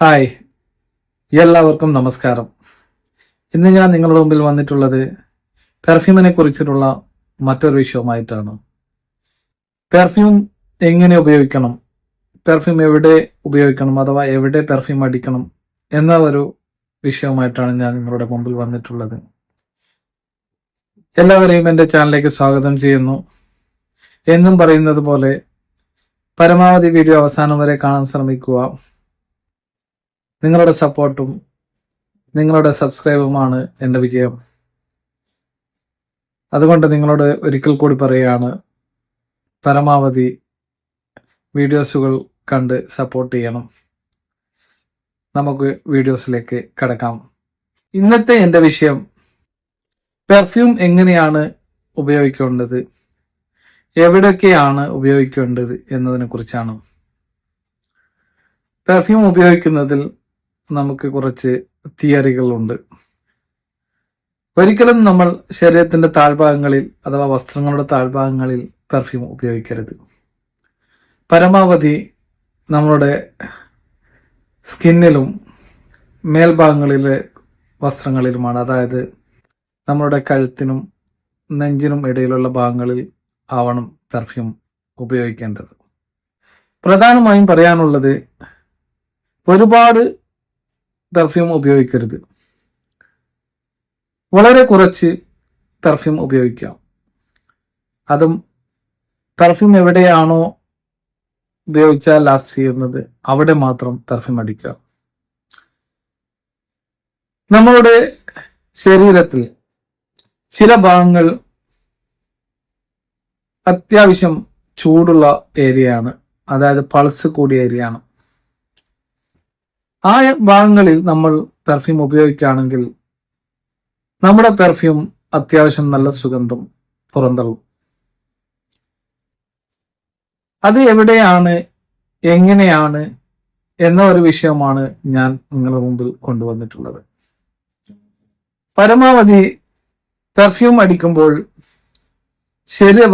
Hi, എല്ലാവർക്കും നമസ്കാരം. ഇന്ന് ഞാൻ നിങ്ങളുടെ മുമ്പിൽ വന്നിട്ടുള്ളത് പെർഫ്യൂമിനെ കുറിച്ചിട്ടുള്ള മറ്റൊരു വിഷയവുമായിട്ടാണ്. പെർഫ്യൂം എങ്ങനെ ഉപയോഗിക്കണം, പെർഫ്യൂം എവിടെ ഉപയോഗിക്കണം അഥവാ എവിടെ പെർഫ്യൂം അടിക്കണം എന്ന ഒരു വിഷയവുമായിട്ടാണ് ഞാൻ നിങ്ങളുടെ മുമ്പിൽ വന്നിട്ടുള്ളത്. എല്ലാവരെയും എൻ്റെ ചാനലിലേക്ക് സ്വാഗതം ചെയ്യുന്നു. എന്നും പറയുന്നത് പോലെ പരമാവധി വീഡിയോ അവസാനം വരെ കാണാൻ ശ്രമിക്കുക. നിങ്ങളുടെ സപ്പോർട്ടും നിങ്ങളുടെ സബ്സ്ക്രൈബുമാണ് എൻ്റെ വിജയം. അതുകൊണ്ട് നിങ്ങളോട് ഒരിക്കൽ കൂടി പറയുകയാണ്, പരമാവധി വീഡിയോസുകൾ കണ്ട് സപ്പോർട്ട് ചെയ്യണം. നമുക്ക് വീഡിയോസിലേക്ക് കടക്കാം. ഇന്നത്തെ എൻ്റെ വിഷയം പെർഫ്യൂം എങ്ങനെയാണ് ഉപയോഗിക്കേണ്ടത്, എവിടെയൊക്കെയാണ് ഉപയോഗിക്കേണ്ടത് എന്നതിനെ കുറിച്ചാണ്. പെർഫ്യൂം ഉപയോഗിക്കുന്നതിൽ നമുക്ക് കുറച്ച് തിയറികളുണ്ട്. ഒരിക്കലും നമ്മൾ ശരീരത്തിന്റെ താഴ്ഭാഗങ്ങളിൽ അഥവാ വസ്ത്രങ്ങളുടെ താഴ്ഭാഗങ്ങളിൽ പെർഫ്യൂം ഉപയോഗിക്കരുത്. പരമാവധി നമ്മളുടെ സ്കിന്നിലും മേൽഭാഗങ്ങളിലെ വസ്ത്രങ്ങളിലുമാണ്, അതായത് നമ്മളുടെ കഴുത്തിനും നെഞ്ചിനും ഇടയിലുള്ള ഭാഗങ്ങളിൽ ആവണം പെർഫ്യൂം ഉപയോഗിക്കേണ്ടത്. പ്രധാനമായും പറയാനുള്ളത്, ഒരുപാട് പെർഫ്യൂം ഉപയോഗിക്കരുത്. വളരെ കുറച്ച് പെർഫ്യൂം ഉപയോഗിക്കാം. അതും പെർഫ്യൂം എവിടെയാണോ ഉപയോഗിച്ചാൽ ലാസ്റ്റ് ചെയ്യുന്നത് അവിടെ മാത്രം പെർഫ്യൂം അടിക്കുക. നമ്മളുടെ ശരീരത്തിൽ ചില ഭാഗങ്ങൾ അത്യാവശ്യം ചൂടുള്ള ഏരിയയാണ്, അതായത് പൾസ് കൂടിയ ഏരിയയാണ്. ആ ഭാഗങ്ങളിൽ നമ്മൾ പെർഫ്യൂം ഉപയോഗിക്കുകയാണെങ്കിൽ നമ്മുടെ പെർഫ്യൂം അത്യാവശ്യം നല്ല സുഗന്ധം പുറന്തള്ളും. അത് എവിടെയാണ്, എങ്ങനെയാണ് എന്ന ഒരു വിഷയമാണ് ഞാൻ നിങ്ങളുടെ മുമ്പിൽ കൊണ്ടുവന്നിട്ടുള്ളത്. പരമാവധി പെർഫ്യൂം അടിക്കുമ്പോൾ,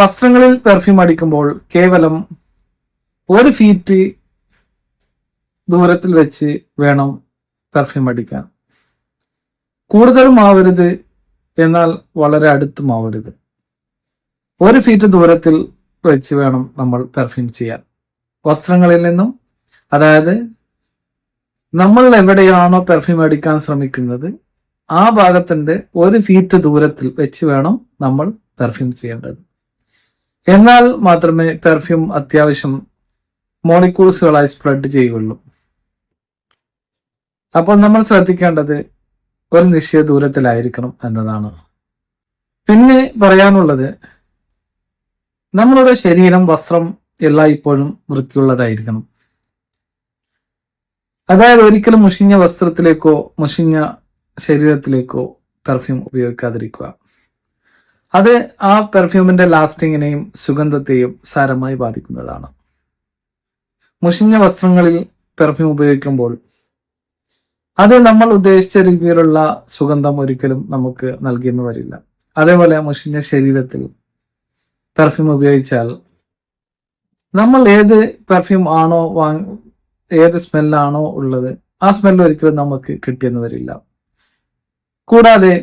വസ്ത്രങ്ങളിൽ പെർഫ്യൂം അടിക്കുമ്പോൾ കേവലം 1 ഫീറ്റ് ദൂരത്തിൽ വെച്ച് വേണം പെർഫ്യൂം അടിക്കാൻ. കൂടുതലും ആവരുത്, എന്നാൽ വളരെ അടുത്തും ആവരുത്. 1 ഫീറ്റ് ദൂരത്തിൽ വെച്ച് വേണം നമ്മൾ പെർഫ്യൂം ചെയ്യാൻ. വസ്ത്രങ്ങളിൽ നിന്നും, അതായത് നമ്മൾ എവിടെയാണോ പെർഫ്യൂം അടിക്കാൻ ശ്രമിക്കുന്നത് ആ ഭാഗത്തിന്റെ 1 ഫീറ്റ് ദൂരത്തിൽ വെച്ച് വേണം നമ്മൾ പെർഫ്യൂം ചെയ്യേണ്ടത്. എന്നാൽ മാത്രമേ പെർഫ്യൂം അത്യാവശ്യം മോളിക്യൂൾസുകളായി സ്പ്രെഡ് ചെയ്യുകയുള്ളൂ. അപ്പോൾ നമ്മൾ ശ്രദ്ധിക്കേണ്ടത് ഒരു നിശ്ചിത ദൂരത്തിലായിരിക്കണം എന്നതാണ്. പിന്നെ പറയാനുള്ളത്, നമ്മളുടെ ശരീരം, വസ്ത്രം എല്ലായ്പ്പോഴും വൃത്തിയുള്ളതായിരിക്കണം. അതായത് ഒരിക്കലും മുഷിഞ്ഞ വസ്ത്രത്തിലേക്കോ മുഷിഞ്ഞ ശരീരത്തിലേക്കോ പെർഫ്യൂം ഉപയോഗിക്കാതിരിക്കുക. അത് ആ പെർഫ്യൂമിന്റെ ലാസ്റ്റിങ്ങിനെയും സുഗന്ധത്തെയും സാരമായി ബാധിക്കുന്നതാണ്. മുഷിഞ്ഞ വസ്ത്രങ്ങളിൽ പെർഫ്യൂം ഉപയോഗിക്കുമ്പോൾ അത് നമ്മൾ ഉദ്ദേശിച്ച രീതിയിലുള്ള സുഗന്ധം ഒരിക്കലും നമുക്ക് നൽകിയെന്ന് വരില്ല. അതേപോലെ മുഷിഞ്ഞ ശരീരത്തിൽ പെർഫ്യൂം ഉപയോഗിച്ചാൽ നമ്മൾ ഏത് പെർഫ്യൂം ആണോ ഏത് സ്മെല്ലാണോ ഉള്ളത് ആ സ്മെല്ല് ഒരിക്കലും നമുക്ക് കിട്ടിയെന്ന് വരില്ല. കൂടാതെ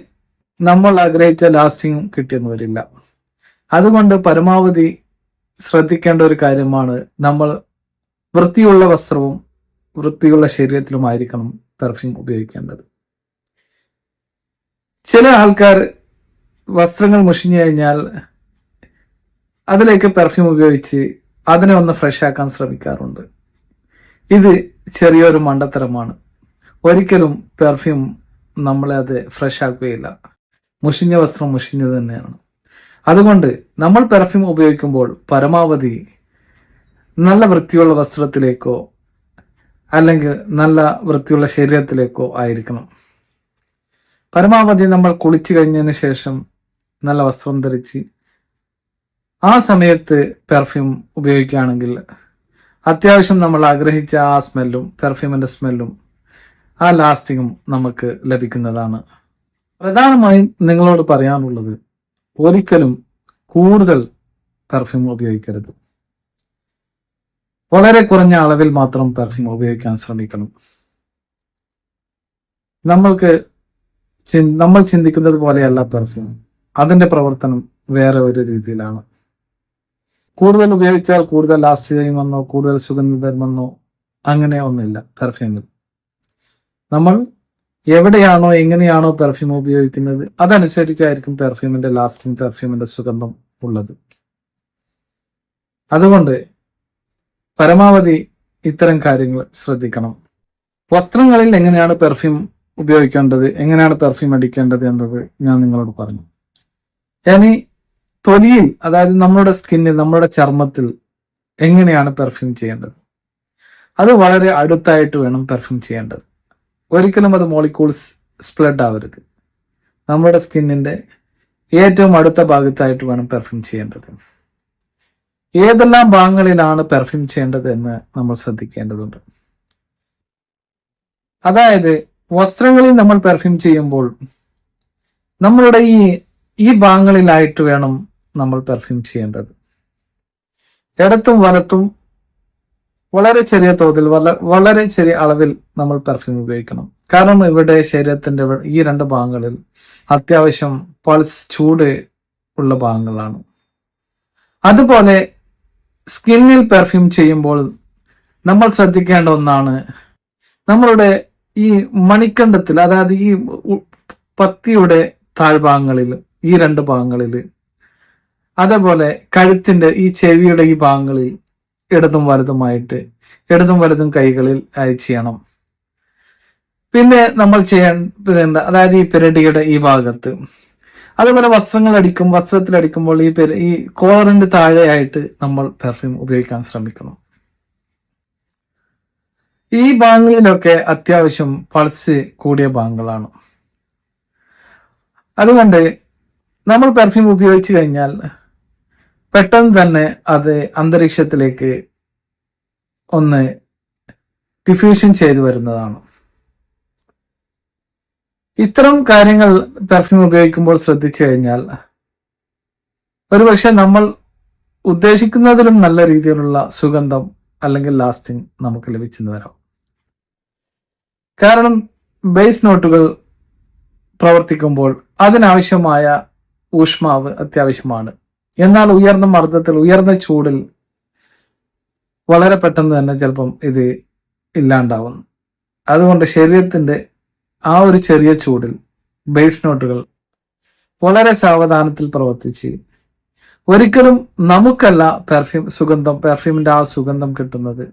നമ്മൾ ആഗ്രഹിച്ച ലാസ്റ്റിംഗ് കിട്ടിയെന്ന് വരില്ല. അതുകൊണ്ട് പരമാവധി ശ്രദ്ധിക്കേണ്ട ഒരു കാര്യമാണ്, നമ്മൾ വൃത്തിയുള്ള വസ്ത്രവും വൃത്തിയുള്ള ശരീരത്തിലുമായിരിക്കണം പെർഫ്യൂം ഉപയോഗിക്കേണ്ടത്. ചില ആൾക്കാർ വസ്ത്രങ്ങൾ മുഷിഞ്ഞു കഴിഞ്ഞാൽ അതിലേക്ക് പെർഫ്യൂം ഉപയോഗിച്ച് അതിനെ ഒന്ന് ഫ്രഷ് ആക്കാൻ ശ്രമിക്കാറുണ്ട്. ഇത് ചെറിയൊരു മണ്ടത്തരമാണ്. ഒരിക്കലും പെർഫ്യൂം നമ്മളെ അത് ഫ്രഷ് ആക്കുകയില്ല. മുഷിഞ്ഞ വസ്ത്രം മുഷിഞ്ഞത് തന്നെയാണ്. അതുകൊണ്ട് നമ്മൾ പെർഫ്യൂം ഉപയോഗിക്കുമ്പോൾ പരമാവധി നല്ല വൃത്തിയുള്ള വസ്ത്രത്തിലേക്കോ അല്ലെങ്കിൽ നല്ല വൃത്തിയുള്ള ശരീരത്തിലേക്കോ ആയിരിക്കണം. പരമാവധി നമ്മൾ കുളിച്ചു കഴിഞ്ഞതിന് ശേഷം നല്ല വസ്ത്രം ധരിച്ച് ആ സമയത്ത് പെർഫ്യൂം ഉപയോഗിക്കുകയാണെങ്കിൽ അത്യാവശ്യം നമ്മൾ ആഗ്രഹിച്ച ആ സ്മെല്ലും പെർഫ്യൂമിന്റെ സ്മെല്ലും ആ ലാസ്റ്റിങ്ങും നമുക്ക് ലഭിക്കുന്നതാണ്. പ്രധാനമായും നിങ്ങളോട് പറയാനുള്ളത്, ഒരിക്കലും കൂടുതൽ പെർഫ്യൂം ഉപയോഗിക്കരുത്. വളരെ കുറഞ്ഞ അളവിൽ മാത്രം പെർഫ്യൂം ഉപയോഗിക്കാൻ ശ്രമിക്കണം. നമ്മൾക്ക് നമ്മൾ ചിന്തിക്കുന്നത് പോലെയല്ല പെർഫ്യൂം. അതിന്റെ പ്രവർത്തനം വേറെ ഒരു രീതിയിലാണ്. കൂടുതൽ ഉപയോഗിച്ചാൽ കൂടുതൽ ലാസ്റ്റ് ചെയ്യുമെന്നോ കൂടുതൽ സുഗന്ധം തരുമെന്നോ അങ്ങനെ ഒന്നുമില്ല പെർഫ്യൂമിൽ. നമ്മൾ എവിടെയാണോ എങ്ങനെയാണോ പെർഫ്യൂം ഉപയോഗിക്കുന്നത് അതനുസരിച്ചായിരിക്കും പെർഫ്യൂമിന്റെ ലാസ്റ്റിംഗ്, പെർഫ്യൂമിന്റെ സുഗന്ധം ഉള്ളത്. അതുകൊണ്ട് പരമാവധി ഇത്തരം കാര്യങ്ങൾ ശ്രദ്ധിക്കണം. വസ്ത്രങ്ങളിൽ എങ്ങനെയാണ് പെർഫ്യൂം ഉപയോഗിക്കേണ്ടത്, എങ്ങനെയാണ് പെർഫ്യൂം അടിക്കേണ്ടത് എന്നത് ഞാൻ നിങ്ങളോട് പറഞ്ഞു. ഇനി തൊലിയിൽ, അതായത് നമ്മുടെ സ്കിന്നിൽ, നമ്മുടെ ചർമ്മത്തിൽ എങ്ങനെയാണ് പെർഫ്യൂം ചെയ്യേണ്ടത്? അത് വളരെ അടുത്തായിട്ട് വേണം പെർഫ്യൂം ചെയ്യേണ്ടത്. ഒരിക്കലും അത് മോളിക്യൂൾസ് സ്പ്രെഡ് ആവരുത്. നമ്മുടെ സ്കിന്നിന്റെ ഏറ്റവും അടുത്ത ഭാഗത്തായിട്ട് വേണം പെർഫ്യൂം ചെയ്യേണ്ടത്. ഏതെല്ലാം ഭാഗങ്ങളിലാണ് പെർഫ്യൂം ചെയ്യേണ്ടത് എന്ന് നമ്മൾ ശ്രദ്ധിക്കേണ്ടതുണ്ട്. അതായത് വസ്ത്രങ്ങളിൽ നമ്മൾ പെർഫ്യൂം ചെയ്യുമ്പോൾ നമ്മളുടെ ഈ ഭാഗങ്ങളിലായിട്ട് വേണം നമ്മൾ പെർഫ്യൂം ചെയ്യേണ്ടത്. ഇടത്തും വലത്തും വളരെ ചെറിയ തോതിൽ, വളരെ ചെറിയ അളവിൽ നമ്മൾ പെർഫ്യൂം ഉപയോഗിക്കണം. കാരണം ഇവിടെ ശരീരത്തിന്റെ ഈ രണ്ട് ഭാഗങ്ങളിൽ അത്യാവശ്യം പൾസ്, ചൂട് ഉള്ള ഭാഗങ്ങളാണ്. അതുപോലെ സ്കിന്നിൽ പെർഫ്യൂം ചെയ്യുമ്പോൾ നമ്മൾ ശ്രദ്ധിക്കേണ്ട ഒന്നാണ്, നമ്മളുടെ ഈ മണിക്കണ്ടത്തിൽ, അതായത് ഈ പത്തിയുടെ താഴ്ഭാഗങ്ങളിൽ, ഈ രണ്ട് ഭാഗങ്ങളിൽ, അതേപോലെ കഴുത്തിന്റെ ഈ ചെവിയുടെ ഈ ഭാഗങ്ങളിൽ ഇടതും വലതുമായിട്ട്, ഇടതും വലതും കൈകളിൽ ചെയ്യണം. പിന്നെ നമ്മൾ ചെയ്യേണ്ട, അതായത് ഈ പെരടിയുടെ ഈ ഭാഗത്ത്, അതുപോലെ വസ്ത്രത്തിൽ അടിക്കുമ്പോൾ ഈ കോളറിന്റെ താഴെയായിട്ട് നമ്മൾ പെർഫ്യൂം ഉപയോഗിക്കാൻ ശ്രമിക്കണം. ഈ ഭാഗങ്ങളിലൊക്കെ അത്യാവശ്യം പൾസ് കൂടിയ ഭാഗങ്ങളാണ്. അതുകൊണ്ട് നമ്മൾ പെർഫ്യൂം ഉപയോഗിച്ചു കഴിഞ്ഞാൽ പെട്ടെന്ന് തന്നെ അത് അന്തരീക്ഷത്തിലേക്ക് ഒന്ന് ഡിഫ്യൂഷൻ ചെയ്തു വരുന്നതാണ്. ഇത്തരം കാര്യങ്ങൾ പെർഫ്യൂം ഉപയോഗിക്കുമ്പോൾ ശ്രദ്ധിച്ചു കഴിഞ്ഞാൽ ഒരുപക്ഷെ നമ്മൾ ഉദ്ദേശിക്കുന്നതിലും നല്ല രീതിയിലുള്ള സുഗന്ധം അല്ലെങ്കിൽ ലാസ്റ്റിംഗ് നമുക്ക് ലഭിച്ചെന്ന് വരാം. കാരണം ബേസ് നോട്ടുകൾ പ്രവർത്തിക്കുമ്പോൾ അതിനാവശ്യമായ ഊഷ്മാവ് അത്യാവശ്യമാണ്. എന്നാൽ ഉയർന്ന മർദ്ദത്തിൽ, ഉയർന്ന ചൂടിൽ വളരെ പെട്ടെന്ന് തന്നെ ചിലപ്പം ഇത് ഇല്ലാണ്ടാവുന്നു. അതുകൊണ്ട് ശരീരത്തിന്റെ ആ ഒരു ചെറിയ ചൂടിൽ ബേസ് നോട്ടുകൾ വളരെ സാവധാനത്തിൽ പ്രവർത്തിച്ച്, ഒരിക്കലും നമുക്കല്ല പെർഫ്യൂമിന്റെ ആ സുഗന്ധം കിട്ടുന്നത്,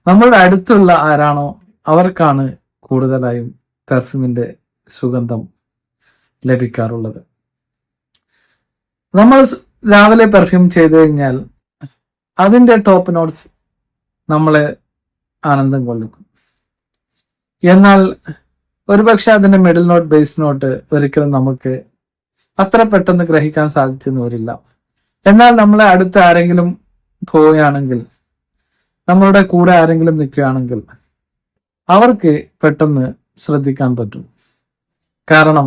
നമ്മളുടെ അടുത്തുള്ള ആരാണോ അവർക്കാണ് കൂടുതലായും പെർഫ്യൂമിന്റെ സുഗന്ധം ലഭിക്കാറുള്ളത്. നമ്മൾ രാവിലെ പെർഫ്യൂം ചെയ്തു കഴിഞ്ഞാൽ അതിന്റെ ടോപ്പ് നോട്ട്സ് നമ്മളെ ആനന്ദം കൊള്ളിക്കും. എന്നാൽ ഒരുപക്ഷെ അതിന്റെ മിഡിൽ നോട്ട്, ബേസ് നോട്ട് ഒരിക്കലും നമുക്ക് അത്ര പെട്ടെന്ന് ഗ്രഹിക്കാൻ സാധിച്ചെന്ന് വരില്ല. എന്നാൽ നമ്മളെ അടുത്ത് ആരെങ്കിലും പോവുകയാണെങ്കിൽ, നമ്മളുടെ കൂടെ ആരെങ്കിലും നിൽക്കുകയാണെങ്കിൽ അവർക്ക് പെട്ടെന്ന് ശ്രദ്ധിക്കാൻ പറ്റും. കാരണം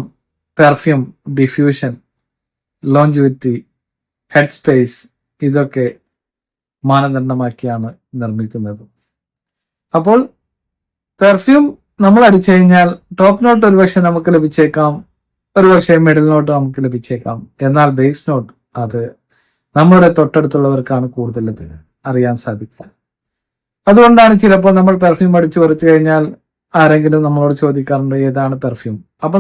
perfume, diffusion, longevity, head space ഇതൊക്കെ മാനദണ്ഡമാക്കിയാണ് നിർമ്മിക്കുന്നത്. അപ്പോൾ പെർഫ്യൂം നമ്മൾ അടിച്ചു കഴിഞ്ഞാൽ ടോപ്പ് നോട്ട് ഒരുപക്ഷെ നമുക്ക് ലഭിച്ചേക്കാം, ഒരുപക്ഷെ മിഡിൽ നോട്ട് നമുക്ക് ലഭിച്ചേക്കാം. എന്നാൽ ബേസ് നോട്ട് അത് നമ്മുടെ തൊട്ടടുത്തുള്ളവർക്കാണ് കൂടുതൽ അറിയാൻ സാധിക്കുക. അതുകൊണ്ടാണ് ചിലപ്പോൾ നമ്മൾ പെർഫ്യൂം അടിച്ചു കുറച്ചു കഴിഞ്ഞാൽ ആരെങ്കിലും നമ്മളോട് ചോദിക്കാറുണ്ട് ഏതാണ് പെർഫ്യൂം. അപ്പൊ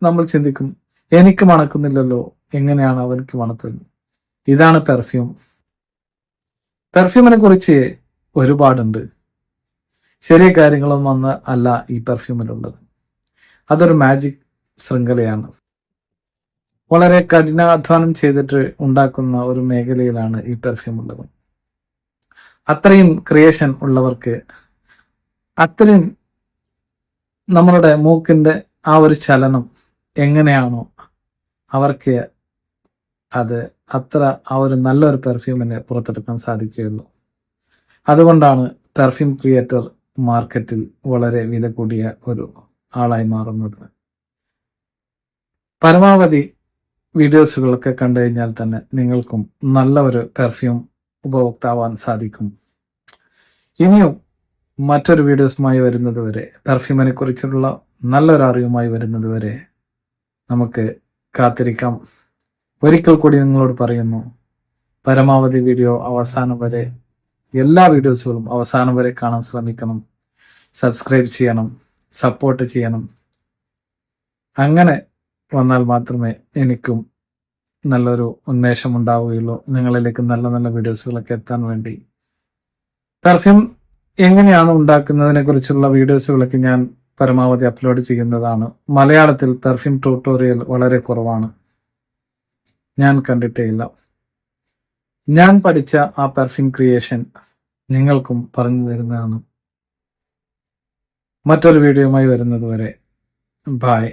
നമ്മൾ ചിന്തിക്കും, എനിക്ക് മണക്കുന്നില്ലല്ലോ, എങ്ങനെയാണ് അവർക്ക് മണക്കുന്നത്? ഇതാണ് പെർഫ്യൂം. പെർഫ്യൂമിനെ കുറിച്ച് ഒരുപാടുണ്ട്. ചെറിയ കാര്യങ്ങളൊന്നും അല്ല ഈ പെർഫ്യൂമിലുള്ളത്. അതൊരു മാജിക് ശൃംഖലയാണ്. വളരെ കഠിനാധ്വാനം ചെയ്തിട്ട് ഉണ്ടാക്കുന്ന ഒരു മേഖലയിലാണ് ഈ പെർഫ്യൂം ഉള്ളത്. അത്രയും ക്രിയേഷൻ ഉള്ളവർക്ക്, അത്രയും നമ്മളുടെ മൂക്കിന്റെ ആ ഒരു ചലനം എങ്ങനെയാണോ അവർക്ക് അത് അത്ര ആ ഒരു നല്ലൊരു പെർഫ്യൂമിനെ പുറത്തെടുക്കാൻ സാധിക്കുകയുള്ളൂ. അതുകൊണ്ടാണ് പെർഫ്യൂം ക്രിയേറ്റർ മാർക്കറ്റിൽ വളരെ വില കൂടിയ ഒരു ആളായി മാറുന്നത്. പരമാവധി വീഡിയോസുകളൊക്കെ കണ്ടു കഴിഞ്ഞാൽ തന്നെ നിങ്ങൾക്കും നല്ല ഒരു പെർഫ്യൂം ഉപഭോക്താവാൻ സാധിക്കും. ഇനിയും മറ്റൊരു വീഡിയോസുമായി വരുന്നത് വരെ, പെർഫ്യൂമിനെ കുറിച്ചുള്ള നല്ലൊരു അറിവുമായി വരുന്നത് വരെ നമുക്ക് കാത്തിരിക്കാം. ഒരിക്കൽ കൂടി നിങ്ങളോട് പറയുന്നു, പരമാവധി വീഡിയോ അവസാനം വരെ, എല്ലാ വീഡിയോസുകളും അവസാനം വരെ കാണാൻ ശ്രമിക്കണം. സബ്സ്ക്രൈബ് ചെയ്യണം, സപ്പോർട്ട് ചെയ്യണം. അങ്ങനെ വന്നാൽ മാത്രമേ എനിക്കും നല്ലൊരു ഉന്മേഷം ഉണ്ടാവുകയുള്ളൂ, നിങ്ങളിലേക്ക് നല്ല നല്ല വീഡിയോസുകളൊക്കെ എത്താൻ വേണ്ടി. പെർഫ്യൂം എങ്ങനെയാണ് ഉണ്ടാക്കുന്നതിനെ കുറിച്ചുള്ള വീഡിയോസുകളൊക്കെ ഞാൻ പരമാവധി അപ്ലോഡ് ചെയ്യുന്നതാണ്. മലയാളത്തിൽ പെർഫ്യൂം ട്യൂട്ടോറിയൽ വളരെ കുറവാണ്, ഞാൻ കണ്ടിട്ടേ ഇല്ല. ഞാൻ പഠിച്ച ആ പെർഫ്യൂം ക്രിയേഷൻ നിങ്ങൾക്കും പറഞ്ഞു തരുന്നതാണ്. മറ്റൊരു വീഡിയോയുമായി വരുന്നത് വരെ ബൈ.